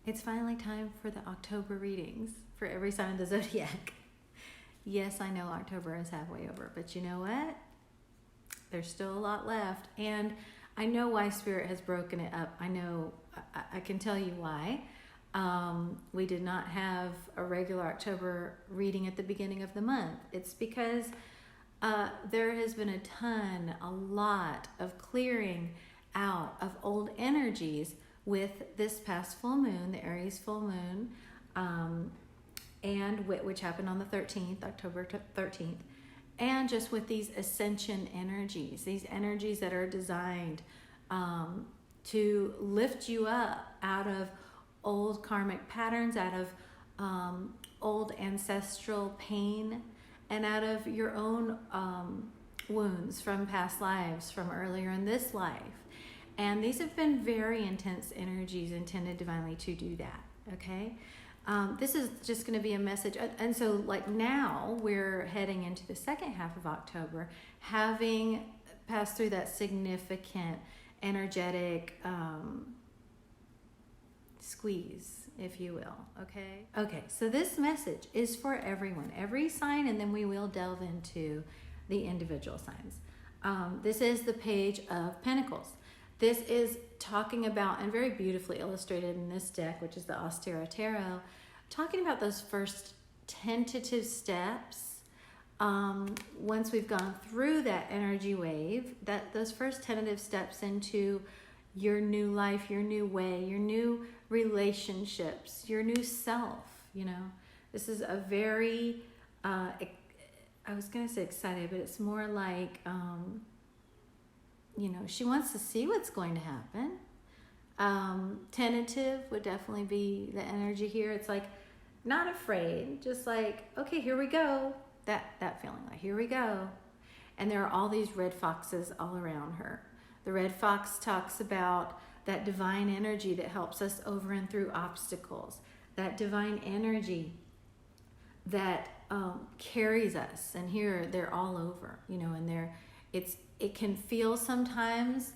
It's finally time for the October readings for every sign of the zodiac. Yes, I know October is halfway over, but you know what? There's still a lot left. And I know why Spirit has broken it up. I know, I can tell you why. We did not have a regular October reading at the beginning of the month. It's because there has been a lot of clearing out of old energies with this past full moon, the Aries full moon, and which happened on the 13th, October 13th, and just with these ascension energies, these energies that are designed to lift you up out of old karmic patterns, out of old ancestral pain, and out of your own wounds from past lives, from earlier in this life. And these have been very intense energies intended divinely to do that, okay? This is just going to be a message. And so like now we're heading into the second half of October, having passed through that significant energetic squeeze, if you will, okay? Okay, so this message is for everyone, every sign, and then we will delve into the individual signs. This is the Page of Pentacles. This is talking about, and very beautifully illustrated in this deck, which is the Austera Tarot, talking about those first tentative steps. Once we've gone through that energy wave, that those first tentative steps into your new life, your new way, your new relationships, your new self, you know. This is a very, I was going to say excited, but it's more like, you know, she wants to see what's going to happen. Tentative would definitely be the energy here. It's like not afraid, just like, okay, here we go. That feeling like, here we go. And there are all these red foxes all around her. The red fox talks about that divine energy that helps us over and through obstacles, that divine energy that carries us. And here they're all over, you know, and it can feel sometimes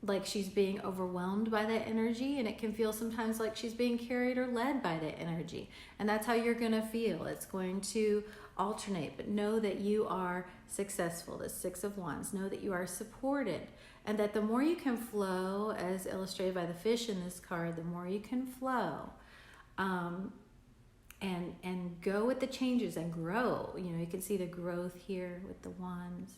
like she's being overwhelmed by that energy, and it can feel sometimes like she's being carried or led by that energy. And that's how you're going to feel. It's going to alternate, but know that you are successful. The Six of Wands. Know that you are supported, and that the more you can flow, as illustrated by the fish in this card, the more you can flow and go with the changes and grow. You know, you can see the growth here with the wands.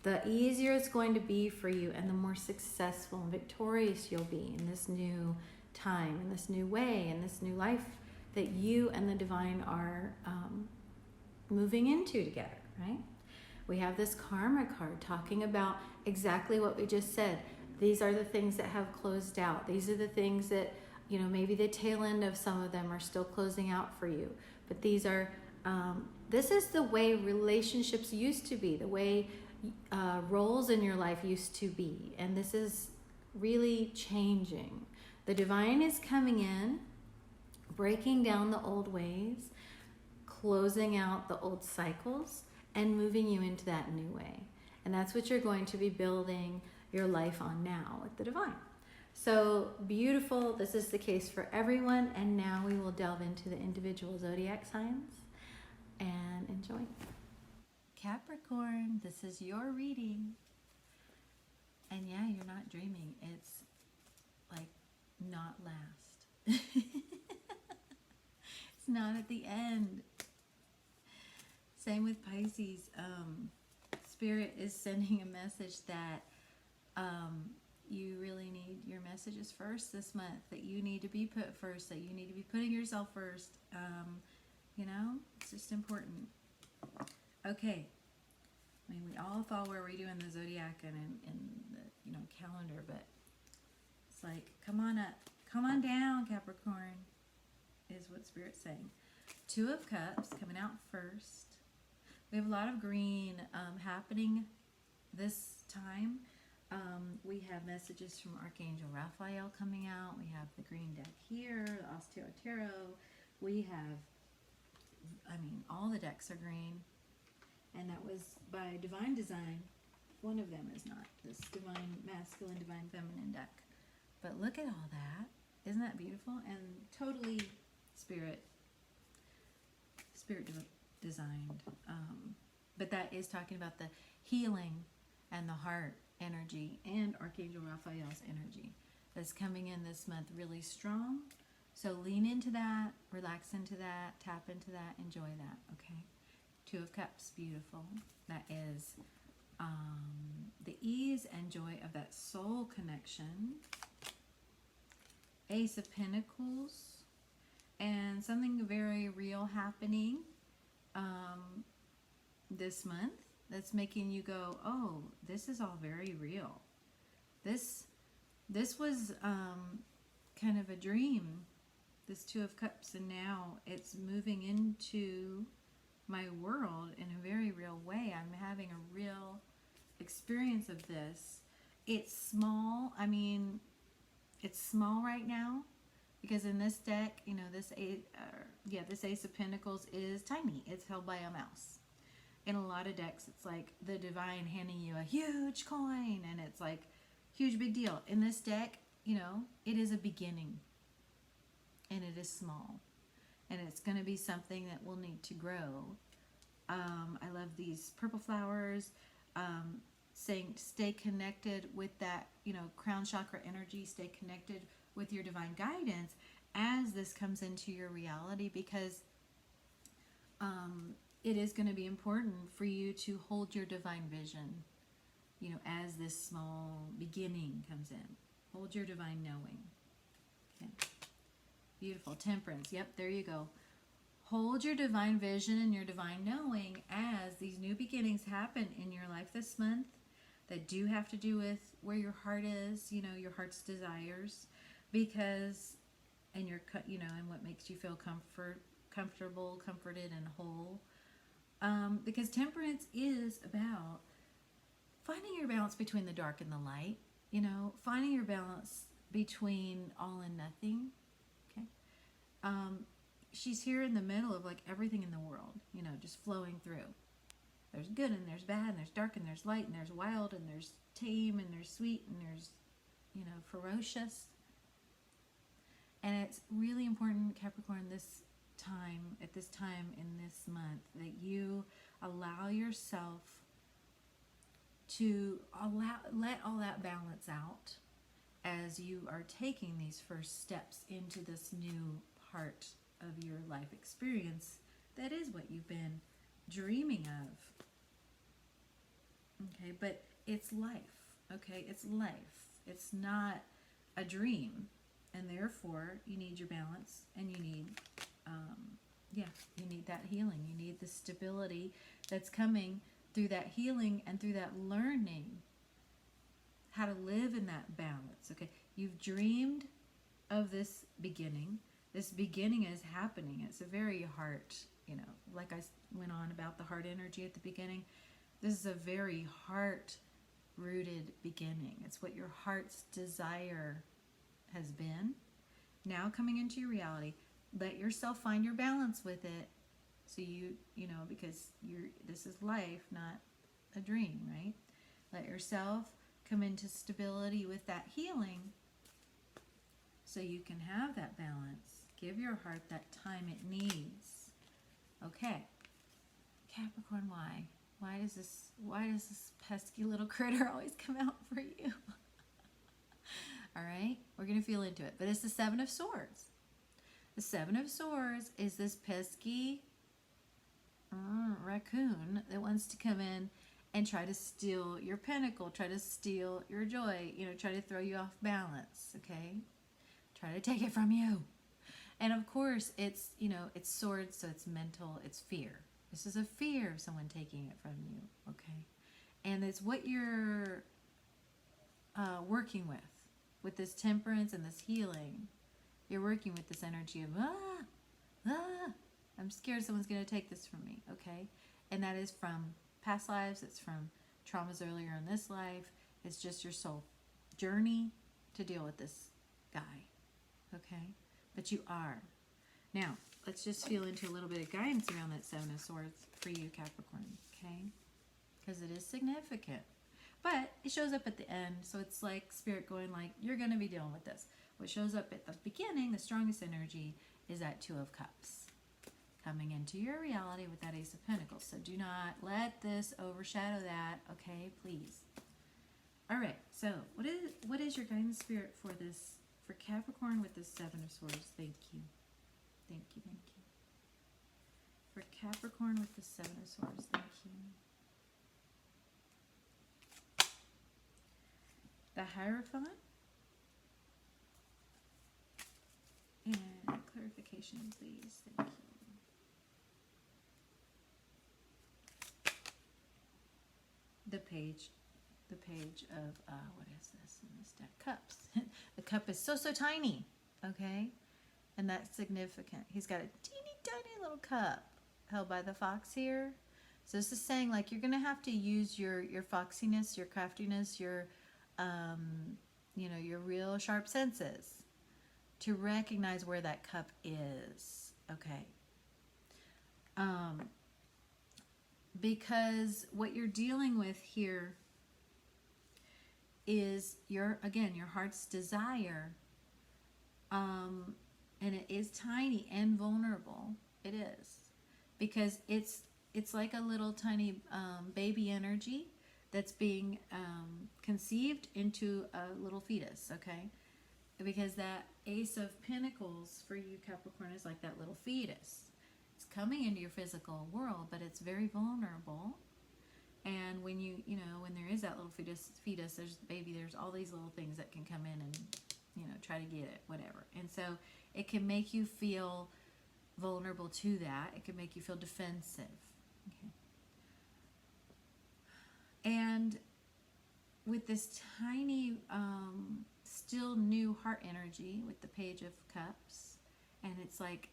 The easier it's going to be for you, and the more successful and victorious you'll be in this new time, in this new way, in this new life that you and the divine are moving into together, right? We have this karma card talking about exactly what we just said. These are the things that have closed out. These are the things that, you know, maybe the tail end of some of them are still closing out for you. But these are, this is the way relationships used to be, the way roles in your life used to be, and this is really changing. The divine is coming in, breaking down the old ways, closing out the old cycles, and moving you into that new way. And that's what you're going to be building your life on now with the divine. So beautiful. This is the case for everyone. And now we will delve into the individual zodiac signs and enjoy. Capricorn, this is your reading. And yeah, you're not dreaming. It's like not last. It's not at the end. Same with Pisces. Spirit is sending a message that you really need your messages first this month, that you need to be put first, that you need to be putting yourself first. You know, it's just important. Okay. I mean, we all thought we were doing the zodiac and in the, you know, calendar, but it's like, come on up, come on down, Capricorn, is what Spirit's saying. Two of Cups coming out first. We have a lot of green happening this time. We have messages from Archangel Raphael coming out. We have the green deck here, the Austera Tarot. We have, I mean, all the decks are green. And that was by Divine Design. One of them is not. This Divine Masculine, Divine Feminine deck. But look at all that. Isn't that beautiful? And totally spirit designed. But that is talking about the healing and the heart energy and Archangel Raphael's energy that's coming in this month really strong. So lean into that, relax into that, tap into that, enjoy that, okay? Two of Cups, beautiful. That is the ease and joy of that soul connection. Ace of Pentacles, and something very real happening this month that's making you go, oh, this is all very real. This was kind of a dream, this Two of Cups, and now it's moving into my world in a very real way. I'm having a real experience of this. It's small. I mean, it's small right now because in this deck, you know, this Ace of Pentacles is tiny. It's held by a mouse. In a lot of decks, it's like the divine handing you a huge coin, and it's like huge big deal. In this deck, you know, it is a beginning, and it is small, and it's going to be something that will need to grow. I love these purple flowers, saying stay connected with that, you know, crown chakra energy. Stay connected with your divine guidance as this comes into your reality, because it is going to be important for you to hold your divine vision, you know, as this small beginning comes in. Hold your divine knowing. Okay. Beautiful. Temperance. Yep, there you go. Hold your divine vision and your divine knowing as these new beginnings happen in your life this month that do have to do with where your heart is, you know, your heart's desires, because, and your, you know, and what makes you feel comfortable, comforted, and whole. Because temperance is about finding your balance between the dark and the light, you know, finding your balance between all and nothing. Okay. She's here in the middle of like everything in the world, you know, just flowing through. There's good and there's bad and there's dark and there's light and there's wild and there's tame and there's sweet and there's, you know, ferocious. And it's really important, Capricorn, at this time in this month, that you allow yourself to let all that balance out as you are taking these first steps into this new part of your life experience that is what you've been dreaming of. Okay, but it's life. Okay, it's life. It's not a dream, and therefore you need your balance, and you need you need that healing. You need the stability that's coming through that healing and through that learning how to live in that balance. Okay, you've dreamed of this beginning. This beginning is happening. It's a very heart, you know, like I went on about the heart energy at the beginning. This is a very heart-rooted beginning. It's what your heart's desire has been. Now coming into your reality, let yourself find your balance with it. So you know, because this is life, not a dream, right? Let yourself come into stability with that healing so you can have that balance. Give your heart that time it needs. Okay. Capricorn, why? Why does this pesky little critter always come out for you? All right, we're going to feel into it. But it's the Seven of Swords. The Seven of Swords is this pesky raccoon that wants to come in and try to steal your pentacle, try to steal your joy, you know, try to throw you off balance, okay? Try to take it from you. And of course, it's, you know, it's swords, so it's mental, it's fear. This is a fear of someone taking it from you, okay? And it's what you're working with this temperance and this healing. You're working with this energy of, I'm scared someone's going to take this from me, okay? And that is from past lives. It's from traumas earlier in this life. It's just your soul journey to deal with this guy, okay? But you are. Now, let's just feel into a little bit of guidance around that Seven of Swords for you, Capricorn, okay? Because it is significant. But it shows up at the end, so it's like Spirit going like, you're going to be dealing with this. What shows up at the beginning, the strongest energy, is that Two of Cups. Coming into your reality with that Ace of Pentacles. So do not let this overshadow that, okay, please. All right, so what is your guidance, Spirit, for this, for Capricorn with the Seven of Swords? Thank you. Thank you, thank you. For Capricorn with the Seven of Swords, thank you. The Hierophant. And clarification, please. Thank you. The page of, what is this in this deck? Cups. The cup is so tiny, okay? And that's significant. He's got a teeny tiny little cup held by the fox here. So this is saying like you're going to have to use your foxiness, your craftiness, your, you know, your real sharp senses to recognize where that cup is, okay? Because what you're dealing with here is your heart's desire, and it is tiny and vulnerable. It is, because it's like a little tiny baby energy that's being conceived into a little fetus, okay? Because that Ace of Pentacles for you, Capricorn, is like that little fetus. It's coming into your physical world, but it's very vulnerable. And when when there is that little fetus, there's baby, there's all these little things that can come in and, try to get it, whatever. And so it can make you feel vulnerable to that. It can make you feel defensive. Okay. And with this tiny, still new heart energy with the Page of Cups, and it's like,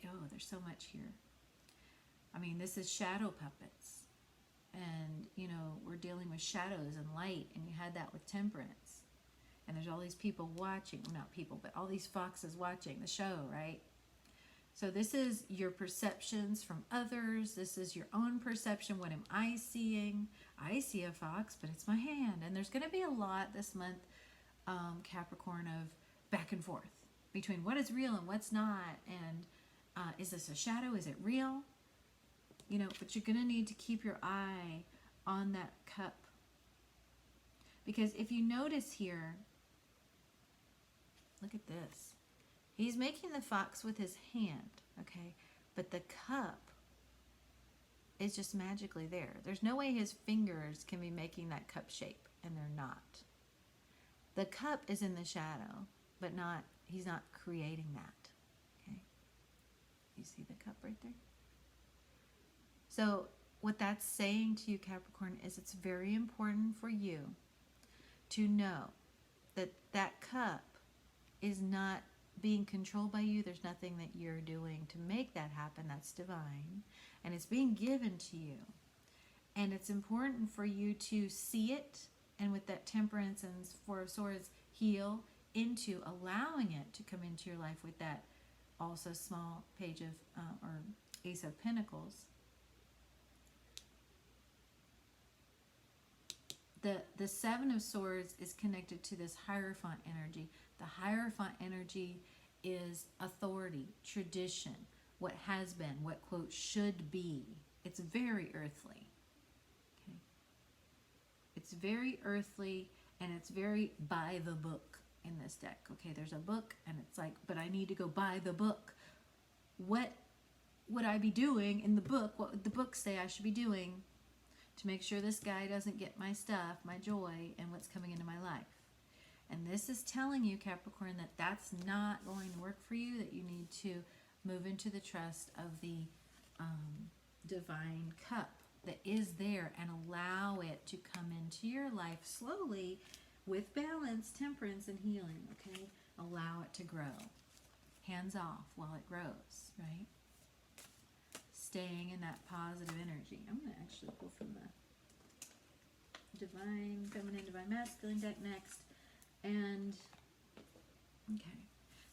oh, there's so much here. I mean, this is shadow puppets. And, we're dealing with shadows and light, and you had that with Temperance. And there's all these people watching, well, not people, but all these foxes watching the show, right? So this is your perceptions from others. This is your own perception. What am I seeing? I see a fox, but it's my hand. And there's going to be a lot this month, Capricorn, of back and forth between what is real and what's not. And is this a shadow? Is it real? But you're going to need to keep your eye on that cup. Because if you notice here, look at this. He's making the fox with his hand, okay? But the cup is just magically there. There's no way his fingers can be making that cup shape, and they're not. The cup is in the shadow, but he's not creating that, okay? You see the cup right there? So what that's saying to you, Capricorn, is it's very important for you to know that that cup is not being controlled by you. There's nothing that you're doing to make that happen. That's divine. And it's being given to you. And it's important for you to see it, and with that Temperance and Four of Swords, heal into allowing it to come into your life with that also small Page of, or Ace of Pentacles. The Seven of Swords is connected to this Hierophant energy. The Hierophant energy is authority, tradition, what has been, what, quote, should be. It's very earthly. Okay? It's very earthly, and it's very by the book in this deck. Okay, there's a book, and it's like, but I need to go by the book. What would I be doing in the book? What would the book say I should be doing to make sure this guy doesn't get my stuff, my joy, and what's coming into my life? And this is telling you, Capricorn, that that's not going to work for you, that you need to move into the trust of the divine cup that is there, and allow it to come into your life slowly with balance, temperance, and healing, okay? Allow it to grow. Hands off while it grows, right? Staying in that positive energy. I'm going to actually pull from the Divine Feminine, Divine Masculine deck next. And, okay.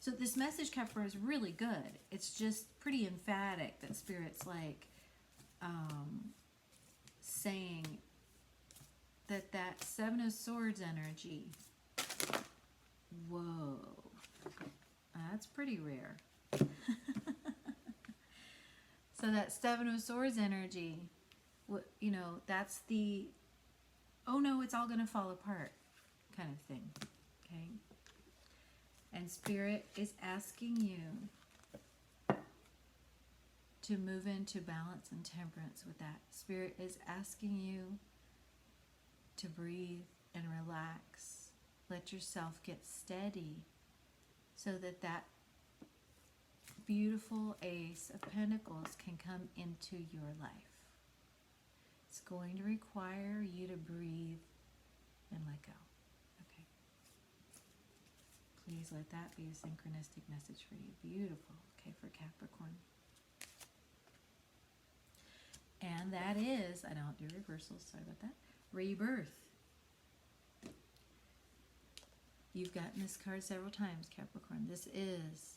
So this message, Capricorn, is really good. It's just pretty emphatic that Spirit's like saying that Seven of Swords energy. Whoa. That's pretty rare. So that Seven of Swords energy, you know, that's the, oh no, it's all going to fall apart kind of thing. Okay? And Spirit is asking you to move into balance and temperance with that. Spirit is asking you to breathe and relax. Let yourself get steady so that that beautiful Ace of Pentacles can come into your life. It's going to require you to breathe and let go. Okay. Please let that be a synchronistic message for you. Beautiful. Okay, for Capricorn. And that is, I don't do reversals, sorry about that, rebirth. You've gotten this card several times, Capricorn. This is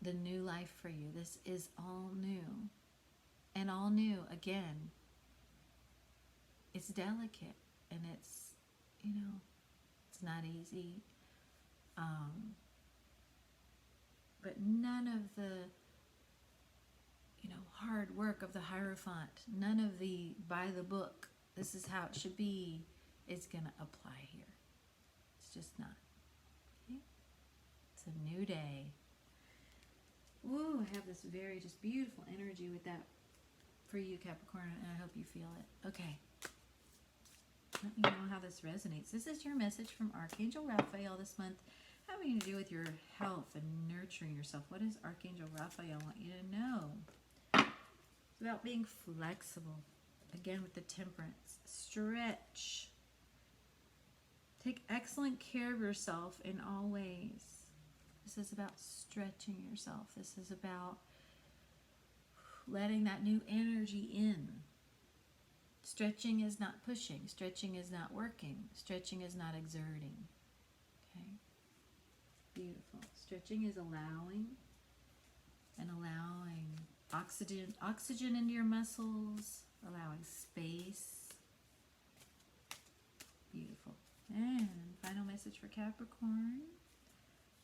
the new life for you. This is all new. And all new, again, it's delicate and it's, you know, it's not easy. But none of the, you know, hard work of the Hierophant, none of the by the book, this is how it should be, is going to apply here. It's just not. Okay? It's a new day. Ooh, I have this very just beautiful energy with that for you, Capricorn, and I hope you feel it. Okay. Let me know how this resonates. This is your message from Archangel Raphael this month, having to do with your health and nurturing yourself. What does Archangel Raphael want you to know? It's about being flexible. Again, with the Temperance. Stretch. Take excellent care of yourself in all ways. This is about stretching yourself. This is about letting that new energy in. Stretching is not pushing. Stretching is not working. Stretching is not exerting. Okay? Beautiful. Stretching is allowing and allowing oxygen into your muscles, allowing space. Beautiful. And final message for Capricorn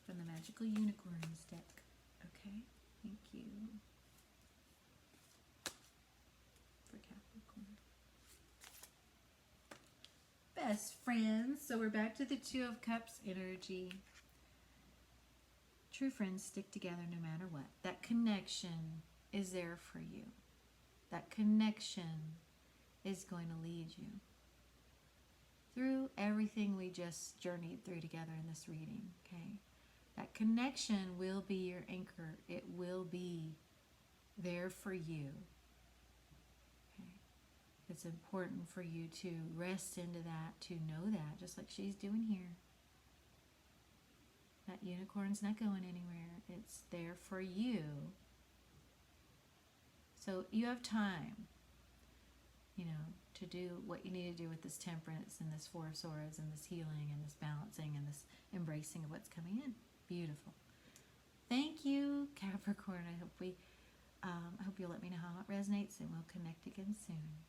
from the Magical Unicorns deck. Okay, thank you for Capricorn. Best friends. So we're back to the Two of Cups energy. True friends stick together no matter what. That connection is there for you. That connection is going to lead you through everything we just journeyed through together in this reading, okay? That connection will be your anchor. It will be there for you, okay? It's important for you to rest into that, to know that, just like she's doing here. That unicorn's not going anywhere. It's there for you. So you have time, you know, to do what you need to do with this temperance and this Four of Swords and this healing and this balancing and this embracing of what's coming in. Beautiful. Thank you, Capricorn. I hope you'll let me know how it resonates, and we'll connect again soon.